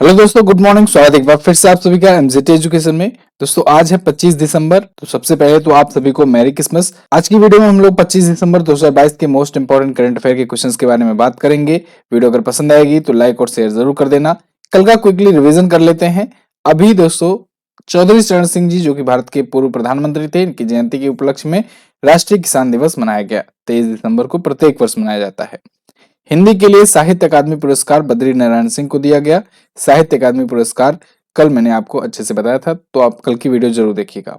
Hello दोस्तों, good morning. स्वागत है एक बार फिर से आप सभी का एमजेटी एजुकेशन में। दोस्तों आज है 25 दिसंबर। तो सबसे पहले तो आप सभी को मैरी क्रिसमस। आज की वीडियो में हम लोग 25 दिसंबर 2022 के मोस्ट इंपोर्टेंट करंट अफेयर के क्वेश्चंस के बारे में बात करेंगे। वीडियो अगर पसंद आएगी तो लाइक और शेयर जरूर कर देना। कल का क्विकली रिविजन कर लेते हैं। अभी दोस्तों चौधरी चरण सिंह जी जो कि भारत के पूर्व प्रधानमंत्री थे, इनकी जयंती के उपलक्ष्य में राष्ट्रीय किसान दिवस मनाया गया। 23 दिसंबर को प्रत्येक वर्ष मनाया जाता है। हिंदी के लिए साहित्य अकादमी पुरस्कार बद्री नारायण सिंह को दिया गया। साहित्य अकादमी पुरस्कार कल मैंने आपको अच्छे से बताया था, तो आप कल की वीडियो जरूर देखिएगा।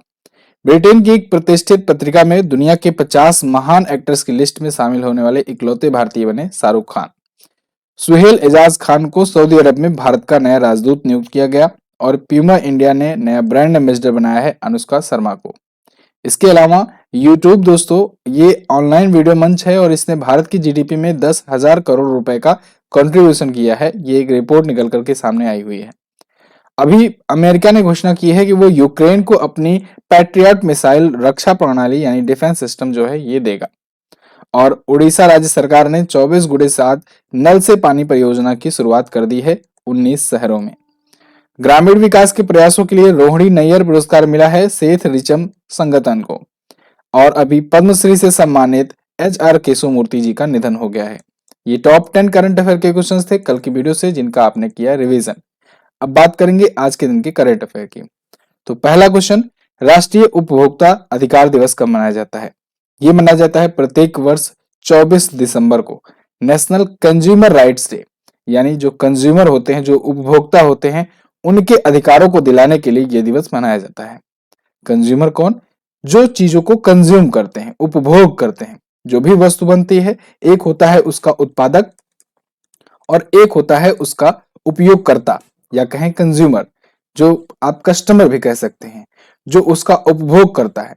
ब्रिटेन की एक प्रतिष्ठित पत्रिका में दुनिया के 50 महान एक्टर्स की लिस्ट में शामिल होने वाले इकलौते भारतीय बने शाहरुख खान। सुहेल एजाज खान को सऊदी अरब में भारत का नया राजदूत नियुक्त किया गया। और प्यूमा इंडिया ने नया ब्रांड एम्बेसडर बनाया है अनुष्का शर्मा को। इसके अलावा यूट्यूब दोस्तों ये ऑनलाइन वीडियो मंच है और इसने भारत की जीडीपी में 10,000 करोड़ रुपए का कंट्रीब्यूशन किया है। ये एक रिपोर्ट निकल करके सामने आई हुई है। अभी अमेरिका ने घोषणा की है कि वो यूक्रेन को अपनी पैट्रियट मिसाइल रक्षा प्रणाली यानी डिफेंस सिस्टम जो है ये देगा। और उड़ीसा राज्य सरकार ने 24x7 नल से पानी परियोजना की शुरुआत कर दी है 19 शहरों में। ग्रामीण विकास के प्रयासों के लिए रोहिणी नैयर पुरस्कार मिला है सेठ रिचम संगतन को। और अभी पद्मश्री से सम्मानित HR केशवमूर्ति जी का निधन हो गया है। ये टॉप 10 करंट अफेयर के क्वेश्चंस थे कल की वीडियो से, जिनका आपने किया रिवीजन। अब बात करेंगे आज के दिन के करंट अफेयर की। तो पहला क्वेश्चन, राष्ट्रीय उपभोक्ता अधिकार दिवस कब मनाया जाता है? ये मनाया जाता है प्रत्येक वर्ष 24 दिसंबर को। नेशनल कंज्यूमर राइट्स डे, यानी जो कंज्यूमर होते हैं, जो उपभोक्ता होते हैं, उनके अधिकारों को दिलाने के लिए यह दिवस मनाया जाता है। कंज्यूमर कौन? जो चीजों को कंज्यूम करते हैं, उपभोग करते हैं। जो भी वस्तु बनती है, एक होता है उसका उत्पादक और एक होता है उसका उपयोगकर्ता या कहें कंज्यूमर, जो आप कस्टमर भी कह सकते हैं, जो उसका उपभोग करता है।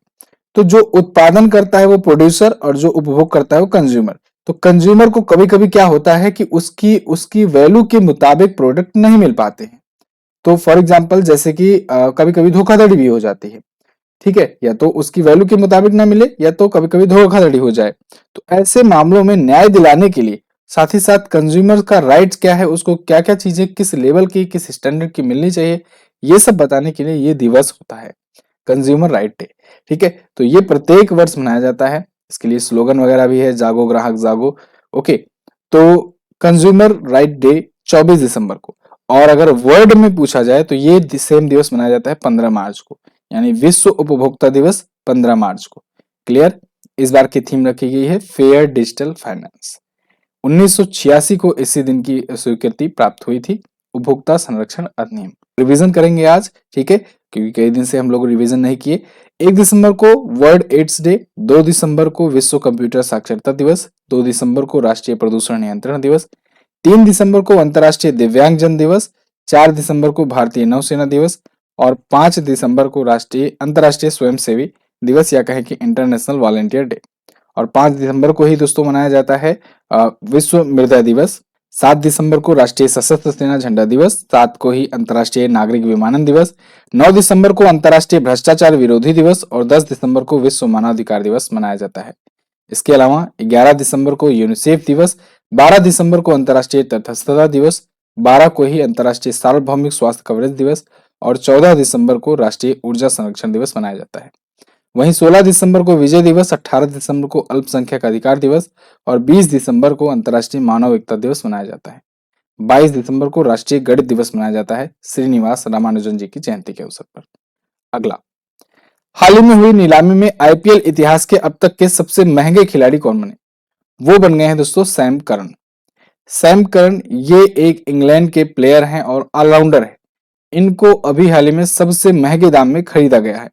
तो जो उत्पादन करता है वो प्रोड्यूसर और जो उपभोग करता है वो कंज्यूमर। तो कंज्यूमर को कभी कभी क्या होता है कि उसकी उसकी वैल्यू के मुताबिक प्रोडक्ट नहीं मिल पाते हैं। तो फॉर एग्जाम्पल जैसे कि कभी कभी धोखाधड़ी भी हो जाती है। ठीक है, या तो उसकी वैल्यू के मुताबिक ना मिले या तो कभी कभी धोखाधड़ी हो जाए। तो ऐसे मामलों में न्याय दिलाने के लिए साथ ही साथ कंज्यूमर का राइट्स क्या है, उसको क्या क्या चीजें किस लेवल की किस स्टैंडर्ड की मिलनी चाहिए, ये सब बताने के लिए ये दिवस होता है कंज्यूमर राइट डे। ठीक है, तो ये प्रत्येक वर्ष मनाया जाता है। इसके लिए स्लोगन वगैरह भी है, जागो ग्राहक जागो। ओके, तो कंज्यूमर राइट डे 24 दिसंबर को। और अगर वर्ल्ड में पूछा जाए तो ये सेम दिवस मनाया जाता है 15 मार्च को, यानी विश्व उपभोक्ता दिवस 15 मार्च को। क्लियर? इस बार की थीम रखी गई है फेयर डिजिटल फाइनेंस। 1986 को इसी दिन की स्वीकृति प्राप्त हुई थी, उपभोक्ता संरक्षण अधिनियम। रिवीजन करेंगे आज, ठीक है, क्योंकि कई दिन से हम लोग रिवीजन नहीं किए। 1 दिसंबर को वर्ल्ड एड्स डे, 2 दिसंबर को विश्व कंप्यूटर साक्षरता दिवस, 2 दिसंबर को राष्ट्रीय प्रदूषण नियंत्रण दिवस, 3 दिसंबर को अंतर्राष्ट्रीय दिव्यांगजन दिवस, 4 दिसंबर को भारतीय नौसेना दिवस और 5 दिसंबर को राष्ट्रीय अंतर्राष्ट्रीय स्वयंसेवी दिवस या कहें कि इंटरनेशनल वॉलंटियर डे। और 5 दिसंबर को ही दोस्तों मनाया जाता है विश्व मृदा दिवस। 7 दिसंबर को राष्ट्रीय सशस्त्र सेना झंडा दिवस, 7 को ही अंतर्राष्ट्रीय नागरिक विमानन दिवस, 9 दिसंबर को अंतर्राष्ट्रीय भ्रष्टाचार विरोधी दिवस और 10 दिसंबर को विश्व मानवाधिकार दिवस मनाया जाता है। इसके अलावा 11 दिसंबर को यूनिसेफ दिवस, 12 दिसंबर को अंतर्राष्ट्रीय तटस्थता दिवस, 12 को ही अंतर्राष्ट्रीय सार्वभौमिक स्वास्थ्य कवरेज दिवस और 14 दिसंबर को राष्ट्रीय ऊर्जा संरक्षण दिवस मनाया जाता है। वहीं 16 दिसंबर को विजय दिवस, 18 दिसंबर को अल्पसंख्यक अधिकार दिवस और 20 दिसंबर को अंतर्राष्ट्रीय मानव एकता दिवस मनाया जाता है। 22 दिसंबर को राष्ट्रीय गणित दिवस मनाया जाता है श्रीनिवास रामानुजन जी की जयंती के अवसर पर। अगला, हाल ही में हुई नीलामी में IPL इतिहास के अब तक के सबसे महंगे खिलाड़ी कौन बने? वो बन गए हैं दोस्तों सैम करन। सैम करन ये एक इंग्लैंड के प्लेयर हैं और ऑलराउंडर है। इनको अभी हाल ही में सबसे महंगे दाम में खरीदा गया है।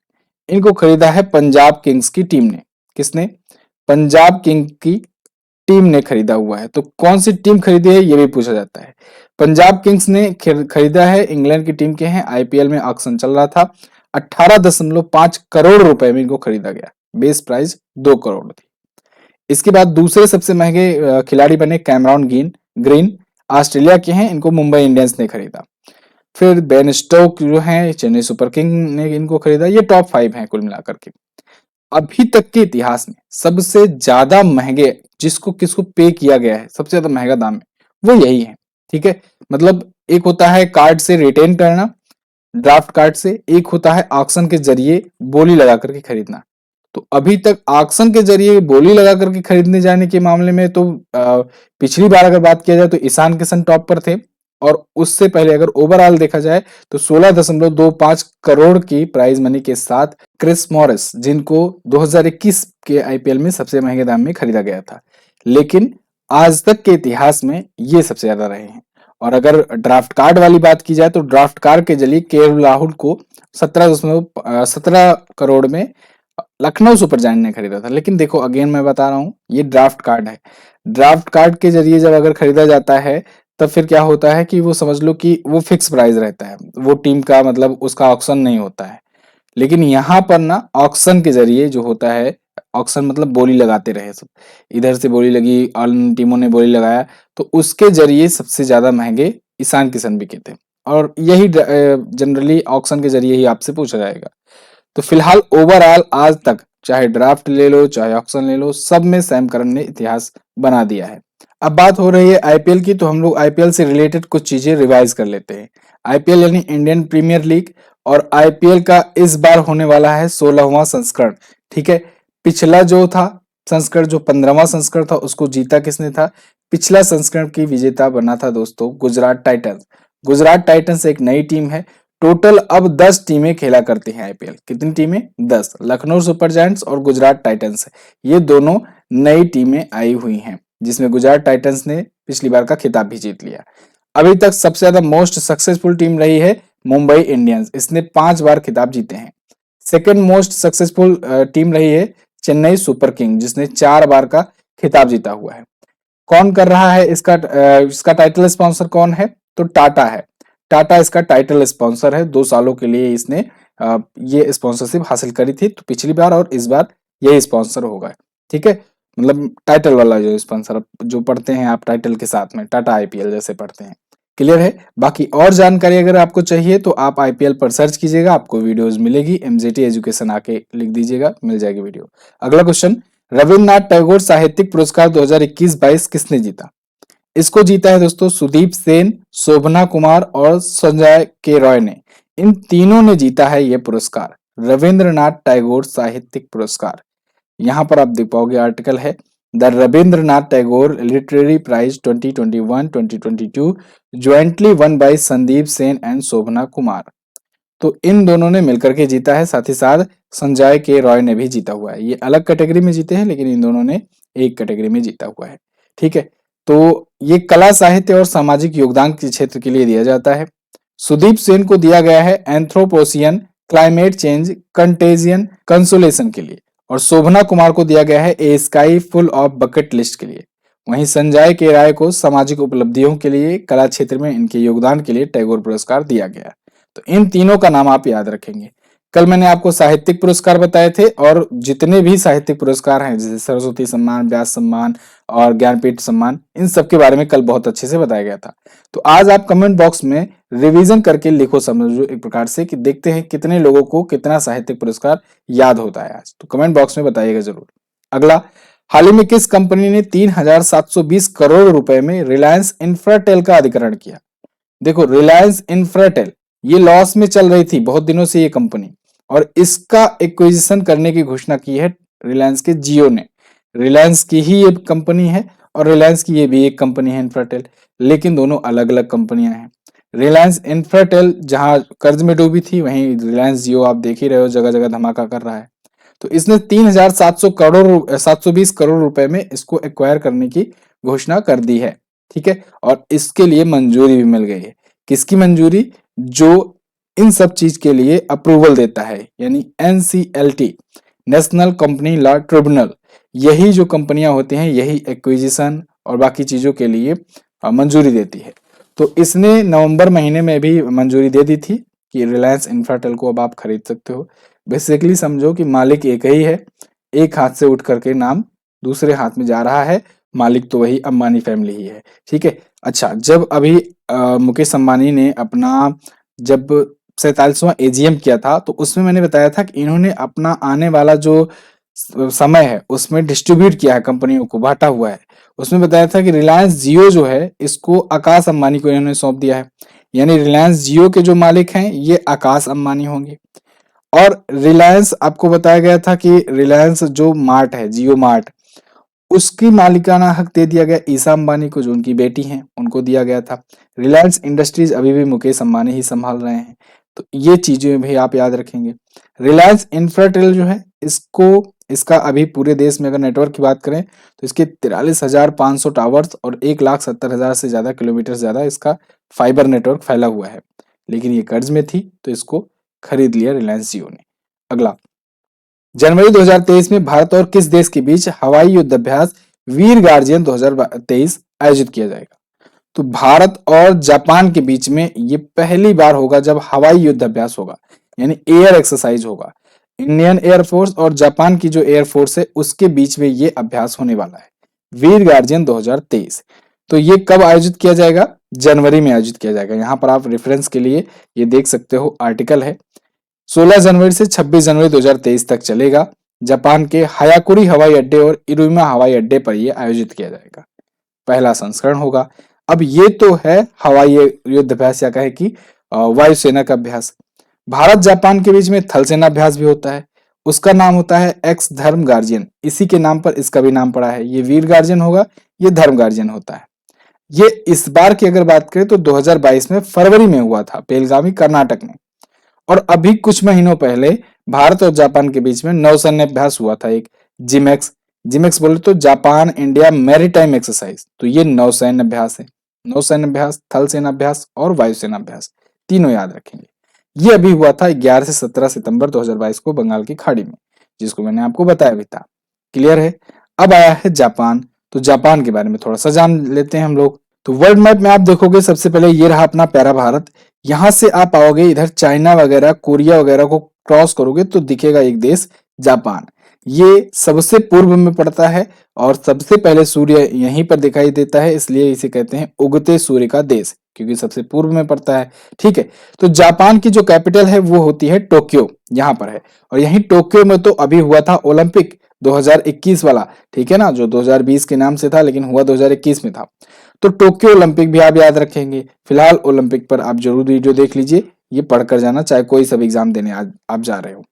इनको खरीदा है पंजाब किंग्स की टीम ने। किसने? पंजाब किंग की टीम ने खरीदा हुआ है। तो कौन सी टीम खरीदी है ये भी पूछा जाता है। पंजाब किंग्स ने खरीदा है, इंग्लैंड की टीम के हैं। IPL में ऑक्शन चल रहा था, 18.5 करोड़ रुपए में इनको खरीदा गया। बेस प्राइस 2 करोड़ थी। इसके बाद दूसरे सबसे महंगे खिलाड़ी बने कैमरॉन ग्रीन, ऑस्ट्रेलिया के हैं। इनको मुंबई इंडियंस ने खरीदा। फिर बेन स्टोक जो है चेन्नई सुपर किंग ने इनको खरीदा। ये टॉप 5 हैं कुल मिलाकर के। अभी तक के इतिहास में सबसे ज्यादा महंगे जिसको किसको पे किया गया है, सबसे ज्यादा महंगा दाम है, वो यही है। ठीक है, मतलब एक होता है कार्ड से रिटेन करना, ड्राफ्ट कार्ड से, एक होता है ऑक्शन के जरिए बोली लगा करके खरीदना। तो अभी तक ऑक्शन के जरिए बोली लगा करके खरीदने जाने के मामले में तो पिछली बार अगर बात किया जाए तो ईशान किशन टॉप पर थे, और उससे पहले अगर ओवरऑल देखा जाए तो 16.25 करोड़ की प्राइज मनी के साथ क्रिस मॉरिस, जिनको 2021 के आईपीएल में सबसे महंगे दाम में खरीदा गया था, लेकिन आज तक के इतिहास में ये सबसे ज्यादा रहे हैं। और अगर ड्राफ्ट कार्ड वाली बात की जाए तो ड्राफ्ट कार्ड के जरिए केएल राहुल को 17.17 करोड़ में लखनऊ सुपर जायंट ने खरीदा था। लेकिन देखो अगेन मैं बता रहा हूँ, ये ड्राफ्ट कार्ड है। ड्राफ्ट कार्ड के जरिए जब अगर खरीदा जाता है तब फिर क्या होता है कि वो समझ लो कि वो फिक्स प्राइस रहता है, वो टीम का मतलब उसका ऑक्शन नहीं होता है। लेकिन यहाँ पर ना ऑक्शन के जरिए जो होता है, ऑक्शन मतलब बोली लगाते रहे सब, इधर से बोली लगी, अन्य टीमों ने बोली लगाया, तो उसके जरिए सबसे ज्यादा महंगे ईशान किशन बिके थे। और यही जनरली ऑक्शन के जरिए ही आपसे पूछा जाएगा। तो फिलहाल ओवरऑल आज तक चाहे ड्राफ्ट ले लो चाहे ऑक्शन ले लो, सब में सैम करन ने इतिहास बना दिया है। अब बात हो रही है आईपीएल की, तो हम लोग आईपीएल से रिलेटेड कुछ चीजें रिवाइज कर लेते हैं। आईपीएल यानी इंडियन प्रीमियर लीग, और आईपीएल का इस बार होने वाला है 16वां संस्करण। ठीक है, पिछला जो था संस्करण, जो 15वां संस्करण था, उसको जीता किसने था? पिछला संस्करण की विजेता बना था दोस्तों गुजरात टाइटंस। गुजरात टाइटंस एक नई टीम है। टोटल अब 10 टीमें खेला करती हैं आईपीएल। कितनी टीमें? 10। लखनऊ सुपर जायंट्स और गुजरात टाइटंस, ये दोनों नई टीमें आई हुई हैं, जिसमें गुजरात टाइटंस ने पिछली बार का खिताब भी जीत लिया। अभी तक सबसे ज्यादा मोस्ट सक्सेसफुल टीम रही है मुंबई इंडियंस, इसने 5 बार खिताब जीते हैं। सेकेंड मोस्ट सक्सेसफुल टीम रही है चेन्नई सुपर किंग, जिसने 4 बार का खिताब जीता हुआ है। कौन कर रहा है इसका टाइटल स्पॉन्सर कौन है? तो टाटा है। टाटा इसका टाइटल स्पॉन्सर है। 2 सालों के लिए इसने ये स्पॉन्सरशिप हासिल करी थी, तो पिछली बार और इस बार यही स्पॉन्सर होगा। ठीक है, मतलब टाइटल वाला जो स्पॉन्सर जो पढ़ते हैं आप टाइटल के साथ में, टाटा आईपीएल जैसे पढ़ते हैं। क्लियर है? बाकी और जानकारी अगर आपको चाहिए तो आप आईपीएल पर सर्च कीजिएगा, आपको वीडियोस मिलेगी। एमजेटी एजुकेशन आके लिख दीजिएगा, मिल जाएगी वीडियो। अगला क्वेश्चन, रविन्द्रनाथ टैगोर साहित्यिक पुरस्कार 2021-22 किसने जीता? इसको जीता है दोस्तों सुदीप सेन, शोभना कुमार और संजय के रॉय ने। इन तीनों ने जीता है यह पुरस्कार, रविंद्रनाथ टैगोर साहित्यिक पुरस्कार। यहां पर आप देख पाओगे आर्टिकल है, the Rabindranath Tagore literary prize 2021-2022 jointly won by Sandip Sen and Shobhana Kumar. तो इन दोनों ने मिलकर के जीता है, साथ ही साथ संजय के रॉय ने भी जीता हुआ है। ये अलग कैटेगरी में जीते हैं, लेकिन इन दोनों ने एक कैटेगरी में जीता हुआ है। ठीक है, तो ये कला साहित्य और सामाजिक योगदान के क्षेत्र के लिए दिया जाता है। सुदीप सेन को दिया गया है Anthropocene, climate change, contagion, consolation के लिए, और शोभना कुमार को दिया गया है a sky full of bucket list के लिए। वहीं संजय के राय को सामाजिक उपलब्धियों के लिए, कला क्षेत्र में इनके योगदान के लिए टैगोर पुरस्कार दिया गया। तो इन तीनों का नाम आप याद रखेंगे। कल मैंने आपको साहित्यिक पुरस्कार बताए थे, और जितने भी साहित्यिक पुरस्कार हैं जैसे सरस्वती सम्मान, व्यास सम्मान और ज्ञानपीठ सम्मान, इन सब के बारे में कल बहुत अच्छे से बताया गया था। तो आज आप कमेंट बॉक्स में रिवीजन करके लिखो, समझो एक प्रकार से, कि देखते हैं कितने लोगों को कितना साहित्यिक पुरस्कार याद होता है आज। तो कमेंट बॉक्स में बताइएगा जरूर। अगला, हाल ही में किस कंपनी ने 3,720 करोड़ रुपए में रिलायंस इंफ्राटेल का अधिग्रहण किया? देखो, रिलायंस इंफ्राटेल ये लॉस में चल रही थी बहुत दिनों से ये कंपनी, और इसका एक्विजिशन करने की घोषणा की है रिलायंस के जियो ने। रिलायंस की ही ये कंपनी है, और रिलायंस की ये भी एक कंपनी है इंफ्राटेल, लेकिन दोनों अलग अलग कंपनियां हैं। रिलायंस इंफ्राटेल जहां कर्ज में डूबी थी, वहीं रिलायंस जियो आप देख ही रहे हो जगह जगह धमाका कर रहा है। तो इसने 720 करोड़ रुपए में इसको एक्वायर करने की घोषणा कर दी है। ठीक है, और इसके लिए मंजूरी भी मिल गई है। किसकी मंजूरी? जो इन सब चीज के लिए अप्रूवल देता है, यानी NCLT, national company law tribunal. यही जो कंपनियां होती हैं, यही एक्विजिशन और बाकी चीजों के लिए मंजूरी देती है। तो इसने नवंबर महीने में भी मंजूरी दे दी थी कि रिलायंस इंफ्राटेल को अब आप खरीद सकते हो। बेसिकली समझो कि मालिक एक ही है, एक हाथ से उठ करके नाम दूसरे हाथ में जा रहा है, मालिक तो वही अंबानी फैमिली ही है। ठीक है, अच्छा, जब अभी मुकेश अंबानी ने अपना जब 47वां एजीएम किया था, तो उसमें मैंने बताया था कि इन्होंने अपना आने वाला जो समय है उसमें डिस्ट्रीब्यूट किया है, कंपनियों को बांटा हुआ है। उसमें बताया था कि रिलायंस जियो जो है इसको आकाश अंबानी को इन्होंने सौंप दिया है। यानी रिलायंस जियो के जो मालिक हैं ये आकाश अंबानी होंगे। और रिलायंस आपको बताया गया था कि रिलायंस जो मार्ट है, जियो मार्ट, उसकी मालिकाना हक दे दिया गया ईशा अंबानी को, जो उनकी बेटी हैं उनको दिया गया था। रिलायंस इंडस्ट्रीज अभी भी मुकेश अंबानी ही संभाल रहे हैं, तो ये चीजें भी आप याद रखेंगे। रिलायंस इंफ्राटेल जो है, इसका अभी पूरे देश में अगर नेटवर्क की बात करें तो इसके 43,500 टावर्स और 1,70,000 से ज्यादा किलोमीटर ज्यादा इसका फाइबर नेटवर्क फैला हुआ है। लेकिन ये कर्ज में थी तो इसको खरीद लिया रिलायंस जियो ने। अगला, जनवरी 2023 में भारत और किस देश के बीच हवाई युद्धाभ्यास वीर गार्जियन 2023 आयोजित किया जाएगा? तो भारत और जापान के बीच में ये पहली बार होगा जब हवाई युद्धाभ्यास होगा, यानी एयर एक्सरसाइज होगा। इंडियन एयरफोर्स और जापान की जो एयरफोर्स है उसके बीच में ये अभ्यास होने वाला है, वीर गार्जियन 2023। तो ये कब आयोजित किया जाएगा? जनवरी में आयोजित किया जाएगा। यहाँ पर आप रेफरेंस के लिए ये देख सकते हो, आर्टिकल है। 16 जनवरी से 26 जनवरी 2023 तक चलेगा। जापान के हायाकुरी हवाई अड्डे और इरुमा हवाई अड्डे पर यह आयोजित किया जाएगा। पहला संस्करण होगा। अब ये तो है हवाई युद्धाभ्यास या कहे कि वायुसेना का अभ्यास। भारत जापान के बीच में थल सेना अभ्यास भी होता है, उसका नाम होता है एक्स धर्म गार्जियन। इसी के नाम पर इसका भी नाम पड़ा है। ये वीर गार्जियन होगा, ये धर्म गार्जियन होता है। ये इस बार की अगर बात करें तो 2022 में फरवरी में हुआ था, बेलगावी कर्नाटक में। और अभी कुछ महीनों पहले भारत और जापान के बीच में नौसैन्य अभ्यास हुआ था, एक जिमेक्स। जिमेक्स बोले तो जापान इंडिया मैरीटाइम एक्सरसाइज। तो ये नौसैन्य अभ्यास है। नौसैन्य अभ्यास, थल सेना अभ्यास और वायुसेना अभ्यास, तीनों याद रखेंगे। ये अभी हुआ था 11 से 17 सितंबर 2022 को बंगाल की खाड़ी में, जिसको मैंने आपको बताया भी था। क्लियर है? अब आया है जापान। तो जापान के बारे में थोड़ा सा जान लेते हैं हम लोग। तो वर्ल्ड मैप में आप देखोगे सबसे पहले ये रहा अपना प्यारा भारत। यहां से आप आओगे इधर चाइना वगैरह, कोरिया वगैरह को क्रॉस करोगे तो दिखेगा एक देश जापान। ये सबसे पूर्व में पड़ता है और सबसे पहले सूर्य यहीं पर दिखाई देता है, इसलिए इसे कहते हैं उगते सूर्य का देश, क्योंकि सबसे पूर्व में पड़ता है। ठीक है, तो जापान की जो कैपिटल है वो होती है टोक्यो, यहाँ पर है। और यहीं टोक्यो में तो अभी हुआ था ओलंपिक 2021 वाला, ठीक है ना, जो 2020 के नाम से था लेकिन हुआ 2021 में था। तो टोक्यो ओलंपिक भी आप याद रखेंगे। फिलहाल ओलंपिक पर आप जरूर वीडियो देख लीजिए, ये पढ़कर जाना, चाहे कोई सब एग्जाम देने आप जा रहे हो।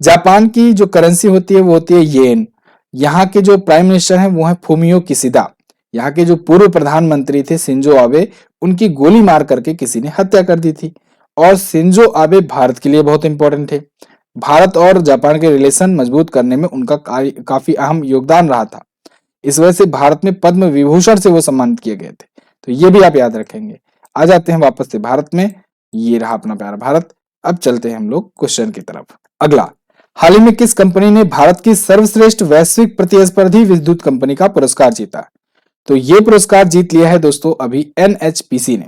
जापान की जो करेंसी होती है वो होती है येन। यहाँ के जो प्राइम मिनिस्टर हैं वो है फूमियो किशिदा। यहाँ के जो पूर्व प्रधानमंत्री थे शिंजो आबे, उनकी गोली मार करके किसी ने हत्या कर दी थी। और शिंजो आबे भारत के लिए बहुत इंपॉर्टेंट थे। भारत और जापान के रिलेशन मजबूत करने में उनका काफी अहम योगदान रहा था। इस वजह से भारत में पद्म विभूषण से वो सम्मानित किए गए थे। तो ये भी आप याद रखेंगे। आ जाते हैं वापस से भारत में। ये रहा अपना प्यारा भारत। अब चलते हैं हम लोग क्वेश्चन की तरफ। अगला, हाल ही में किस कंपनी ने भारत की सर्वश्रेष्ठ वैश्विक प्रतिस्पर्धी विद्युत कंपनी का पुरस्कार जीता? तो ये पुरस्कार जीत लिया है दोस्तों अभी एनएचपीसी ने।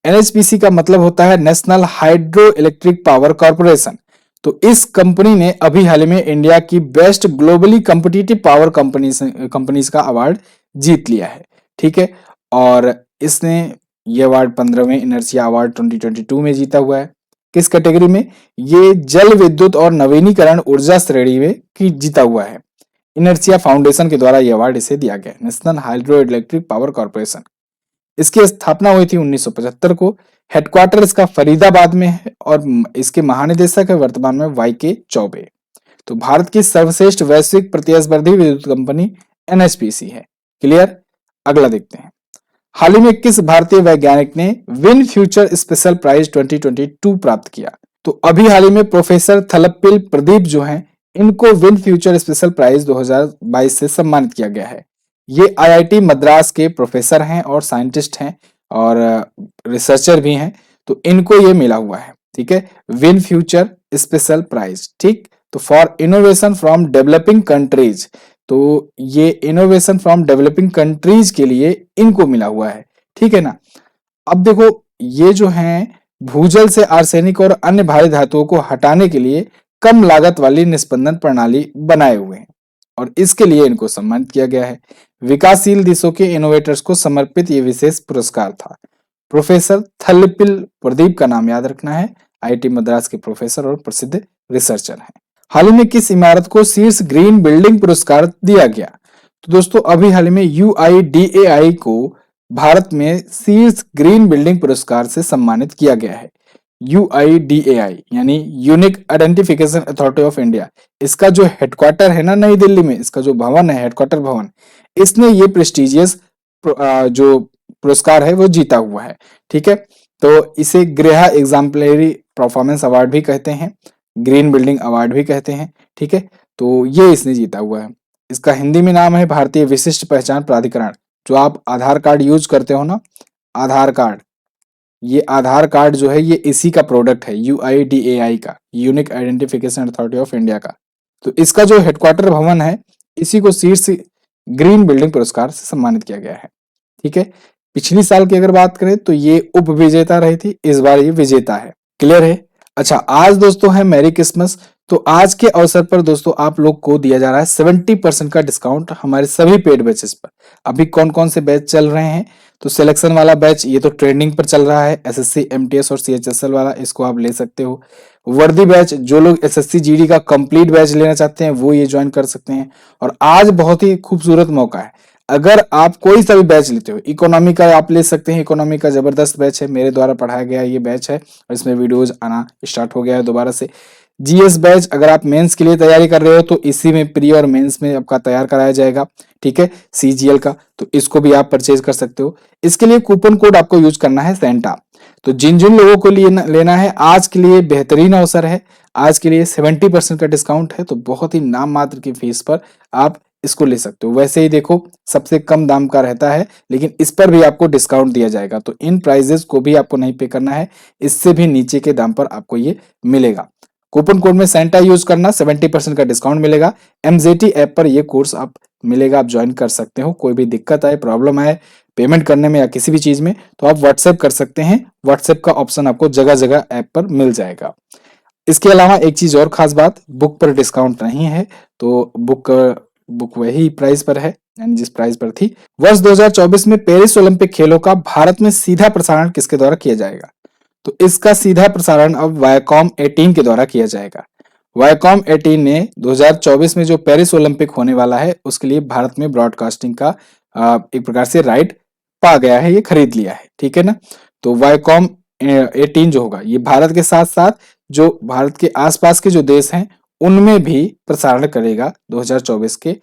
एनएचपीसी का मतलब होता है national hydro electric power corporation. तो इस कंपनी ने अभी हाल में इंडिया की best globally competitive power companies का अवार्ड जीत लिया है। ठीक है, और इसने ये अवार्ड 15वें इनर्शिया अवार्ड 2022 में जीता हुआ है। किस कैटेगरी में? ये जल विद्युत और नवीनीकरण ऊर्जा श्रेणी में की जीता हुआ है। इनर्शिया फाउंडेशन के द्वारा यह अवार्ड इसे दिया गया, national hydro electric power corporation. इसकी स्थापना हुई थी 1975 को। हेडक्वार्टर इसका फरीदाबाद में है और इसके महानिदेशक है वर्तमान में वाईके चौबे। तो भारत की सर्वश्रेष्ठ वैश्विक प्रतिस्पर्धी विद्युत कंपनी एनएचपीसी है। क्लियर? अगला देखते हैं। हाल ही में किस भारतीय वैज्ञानिक ने विन फ्यूचर स्पेशल प्राइज 2022 प्राप्त किया? तो अभी हाल ही में प्रोफेसर थलप्पिल प्रदीप जो हैं, इनको विन फ्यूचर स्पेशल प्राइज 2022 से सम्मानित किया गया है। ये आईआईटी मद्रास के प्रोफेसर हैं और साइंटिस्ट हैं और रिसर्चर भी हैं। तो इनको ये मिला हुआ है। ठीक है, विन फ्यूचर स्पेशल प्राइज। ठीक, तो for innovation from developing countries. तो ये इनोवेशन फ्रॉम डेवलपिंग कंट्रीज के लिए इनको मिला हुआ है। ठीक है ना। अब देखो, ये जो हैं भूजल से आर्सेनिक और अन्य भारी धातुओं को हटाने के लिए कम लागत वाली निस्पंदन प्रणाली बनाए हुए हैं और इसके लिए इनको सम्मानित किया गया है। विकासशील देशों के इनोवेटर्स को समर्पित ये विशेष पुरस्कार था। प्रोफेसर थलपिल प्रदीप का नाम याद रखना है। आईआईटी मद्रास के प्रोफेसर और प्रसिद्ध रिसर्चर हैं। हाल ही में किस इमारत को शीर्ष ग्रीन बिल्डिंग पुरस्कार दिया गया? तो दोस्तों अभी हाल ही में यूआईडीएआई को भारत में शीर्ष ग्रीन बिल्डिंग पुरस्कार से सम्मानित किया गया है। UIDAI यानी unique identification authority of India, इसका जो हेडक्वार्टर है ना नई दिल्ली में, इसका जो भवन है हेडक्वार्टर भवन, इसने ये प्रेस्टिजियस जो पुरस्कार है वो जीता हुआ है। ठीक है, तो इसे गृह एग्जाम्पलरी परफॉर्मेंस अवार्ड भी कहते हैं, ग्रीन बिल्डिंग अवार्ड भी कहते हैं। ठीक है, तो ये इसने जीता हुआ है। इसका हिंदी में नाम है भारतीय विशिष्ट पहचान प्राधिकरण। जो आप आधार कार्ड यूज करते हो ना, आधार कार्ड, ये आधार कार्ड जो है ये इसी का प्रोडक्ट है, UIDAI का, unique identification authority of India का। तो इसका जो हेडक्वार्टर भवन है, इसी को शीर्ष ग्रीन बिल्डिंग पुरस्कार से सम्मानित किया गया है। ठीक है, पिछली साल की अगर बात करें तो ये उप विजेता रही थी, इस बार ये विजेता है। क्लियर है? अच्छा, आज दोस्तों है मैरी क्रिसमस, तो आज के अवसर पर दोस्तों आप लोग को दिया जा रहा है 70% का डिस्काउंट हमारे सभी पेड बैचेस पर। अभी कौन कौन से बैच चल रहे हैं? तो सिलेक्शन वाला बैच ये तो ट्रेंडिंग पर चल रहा है, SSC MTS और CHSL वाला, इसको आप ले सकते हो। वर्दी बैच, जो लोग SSC GD का कंप्लीट बैच लेना चाहते हैं वो ये ज्वाइन कर सकते हैं। और आज बहुत ही खूबसूरत मौका है, अगर आप कोई सा भी बैच लेते हो, इकोनॉमी का आप ले सकते हैं, इकोनॉमी का जबरदस्त बैच है, मेरे द्वारा पढ़ाया गया ये बैच है और इसमें वीडियोज आना स्टार्ट हो गया है दोबारा से। GS बैच, अगर आप मेंस के लिए तैयारी कर रहे हो तो इसी में प्री और मेंस में आपका तैयार कराया जाएगा। ठीक है, CGL का, तो इसको भी आप परचेज कर सकते हो। इसके लिए कूपन कोड आपको यूज करना है सेंटा। तो जिन जिन लोगों को लिए लेना है, आज के लिए बेहतरीन अवसर है, आज के लिए 70% का डिस्काउंट है, तो बहुत ही नाम मात्र की फीस पर आप इसको ले सकते हो। वैसे ही देखो सबसे कम दाम का रहता है, लेकिन इस पर भी आपको डिस्काउंट दिया जाएगा, तो इन प्राइजेस को भी आपको नहीं पे करना है, इससे भी नीचे के दाम पर आपको ये मिलेगा। कूपन कोड में सेंटा यूज करना, 70% का डिस्काउंट मिलेगा। MZT ऐप पर ये कोर्स आप मिलेगा, आप ज्वाइन कर सकते हो। कोई भी दिक्कत आए, प्रॉब्लम आए पेमेंट करने में या किसी भी चीज में, तो आप व्हाट्सएप कर सकते हैं। व्हाट्सएप का ऑप्शन आपको जगह जगह ऐप पर मिल जाएगा। इसके अलावा एक चीज और खास बात, बुक पर डिस्काउंट नहीं है, तो बुक वही प्राइस पर है, यानी जिस प्राइस पर थी। वर्ष 2024 में पेरिस ओलंपिक खेलों का भारत में सीधा प्रसारण किसके द्वारा किया जाएगा? तो इसका सीधा प्रसारण अब वायाकॉम 18 के द्वारा किया जाएगा। वायाकॉम 18 ने 2024 में जो पेरिस ओलंपिक होने वाला है उसके लिए भारत में ब्रॉडकास्टिंग का एक प्रकार से राइट पा गया है, ये खरीद लिया है। ठीक है ना, तो वायाकॉम 18 जो होगा ये भारत के साथ साथ जो भारत के आसपास के जो देश हैं उनमें भी प्रसारण करेगा 2024 के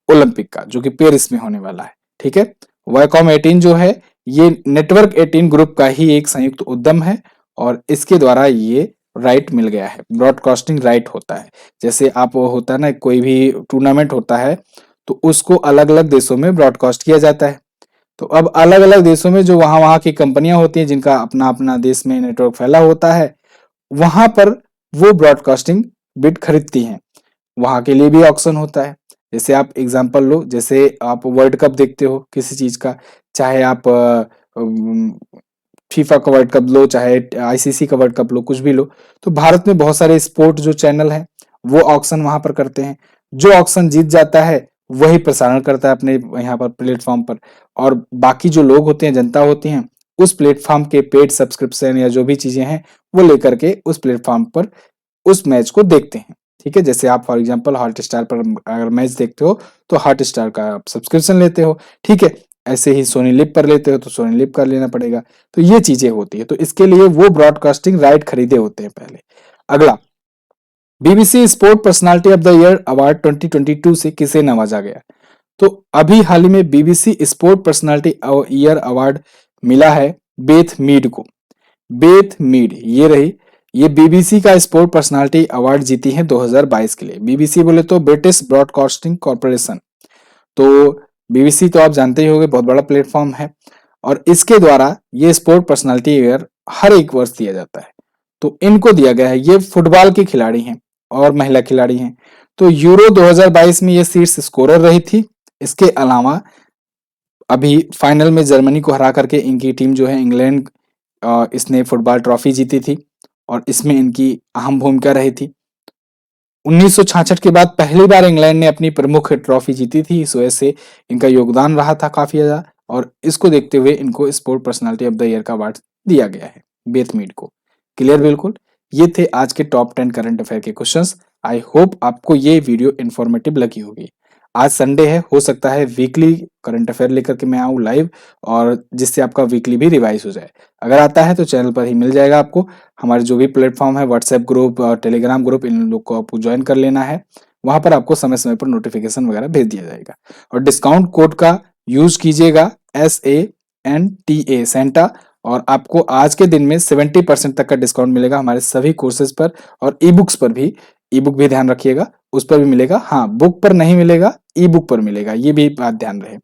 ओलंपिक का, जो कि पेरिस में होने वाला है। ठीक है, वायाकॉम 18 जो है ये नेटवर्क 18 ग्रुप का ही एक संयुक्त उद्यम है और इसके द्वारा ये राइट मिल गया है, ब्रॉडकास्टिंग राइट होता है। जैसे आप होता है ना, कोई भी टूर्नामेंट होता है तो उसको अलग अलग देशों में ब्रॉडकास्ट किया जाता है, तो अब अलग अलग देशों में जो वहां वहां की कंपनियां होती हैं जिनका अपना अपना देश में नेटवर्क फैला होता है, वहां पर वो ब्रॉडकास्टिंग बिट खरीदती हैं, वहां के लिए भी ऑक्शन होता है। जैसे आप एग्जांपल लो, जैसे आप वर्ल्ड कप देखते हो किसी चीज का, चाहे आप फीफा का वर्ल्ड कप लो, चाहे ICC का वर्ल्ड कप लो, कुछ भी लो, तो भारत में बहुत सारे स्पोर्ट जो चैनल हैं वो ऑक्शन वहां पर करते हैं। जो ऑक्शन जीत जाता है वही प्रसारण करता है अपने यहाँ पर प्लेटफॉर्म पर, और बाकी जो लोग होते हैं, जनता होती हैं, उस प्लेटफॉर्म के पेड सब्सक्रिप्शन या जो भी चीजें हैं वो लेकर के उस प्लेटफॉर्म पर उस मैच को देखते हैं। ठीक है, जैसे आप फॉर एग्जांपल हॉट स्टार पर अगर मैच देखते हो तो हॉट स्टार का आप सब्सक्रिप्शन लेते हो। ठीक है, ऐसे ही सोनी लिव पर लेते हो तो सोनी लिव का लेना पड़ेगा। तो ये चीजें होती है, तो इसके लिए वो ब्रॉडकास्टिंग राइट खरीदे होते हैं पहले। अगला, BBC sport personality of the year award 2022 से किसे नवाजा गया? तो अभी हाल ही में BBC sport personality year award मिला है बेथ मीड को। बेथ मीड ये रही, ये BBC का स्पोर्ट पर्सनालिटी अवार्ड जीती है 2022 के लिए। BBC बोले तो ब्रिटिश ब्रॉडकास्टिंग कॉर्पोरेशन, तो BBC तो आप जानते ही होंगे बहुत बड़ा प्लेटफॉर्म है, और इसके द्वारा ये स्पोर्ट पर्सनालिटी अवार्ड हर एक वर्ष दिया जाता है। तो इनको दिया गया है, ये फुटबॉल की खिलाड़ी हैं और महिला खिलाड़ी हैं। तो यूरो 2022 में ये शीर्ष स्कोरर रही थी। इसके अलावा अभी फाइनल में जर्मनी को हरा करके इनकी टीम जो है इंग्लैंड, इसने फुटबॉल ट्रॉफी जीती थी और इसमें इनकी अहम भूमिका रही थी। 1966 के बाद पहली बार इंग्लैंड ने अपनी प्रमुख ट्रॉफी जीती थी, इस वजह से इनका योगदान रहा था काफी ज्यादा, और इसको देखते हुए इनको sport personality of the year का अवार्ड दिया गया है बेथ मीड को। क्लियर? बिल्कुल। ये थे आज के टॉप 10 करंट अफेयर के क्वेश्चंस। आई होप आपको ये वीडियो इंफॉर्मेटिव लगी होगी। आज संडे है, हो सकता है वीकली करंट अफेयर लेकर के मैं आऊँ लाइव, और जिससे आपका वीकली भी रिवाइज हो जाए। अगर आता है तो चैनल पर ही मिल जाएगा आपको। हमारे जो भी प्लेटफॉर्म है, व्हाट्सएप ग्रुप और टेलीग्राम ग्रुप, इन लोग को आपको ज्वाइन कर लेना है। वहां पर आपको समय समय पर नोटिफिकेशन वगैरह भेज दिया जाएगा। और डिस्काउंट कोड का यूज कीजिएगा, SANTA, सेंटा। और आपको आज के दिन में 70% तक का डिस्काउंट मिलेगा हमारे सभी कोर्सेज पर, और ई बुक्स पर भी। ई बुक भी ध्यान रखिएगा, उस पर भी मिलेगा। हाँ, बुक पर नहीं मिलेगा, ई बुक पर मिलेगा, ये भी बात ध्यान रहे।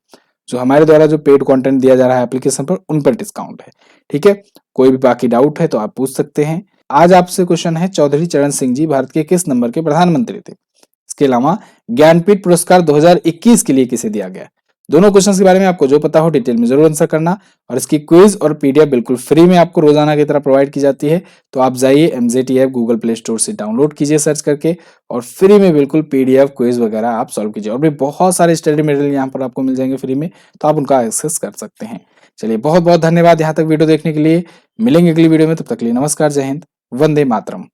जो हमारे द्वारा जो पेड कंटेंट दिया जा रहा है एप्लीकेशन पर, उन पर डिस्काउंट है। ठीक है, कोई भी बाकी डाउट है तो आप पूछ सकते हैं। आज आपसे क्वेश्चन है, चौधरी चरण सिंह जी भारत के किस नंबर के प्रधानमंत्री थे? इसके अलावा ज्ञानपीठ पुरस्कार 2021 के लिए किसे दिया गया? दोनों क्वेश्चंस के बारे में आपको जो पता हो डिटेल में जरूर आंसर करना। और इसकी क्विज और पीडीएफ बिल्कुल फ्री में आपको रोजाना की तरह प्रोवाइड की जाती है। तो आप जाइए MJT app Google play store से डाउनलोड कीजिए सर्च करके, और फ्री में बिल्कुल पीडीएफ क्विज वगैरह आप सॉल्व कीजिए। और भी बहुत सारे स्टडी मटेरियल यहाँ पर आपको मिल जाएंगे फ्री में, तो आप उनका एक्सेस कर सकते हैं। चलिए, बहुत बहुत धन्यवाद यहाँ तक वीडियो देखने के लिए। मिलेंगे अगली वीडियो में, तब तक के लिए नमस्कार, जय हिंद, वंदे मातरम।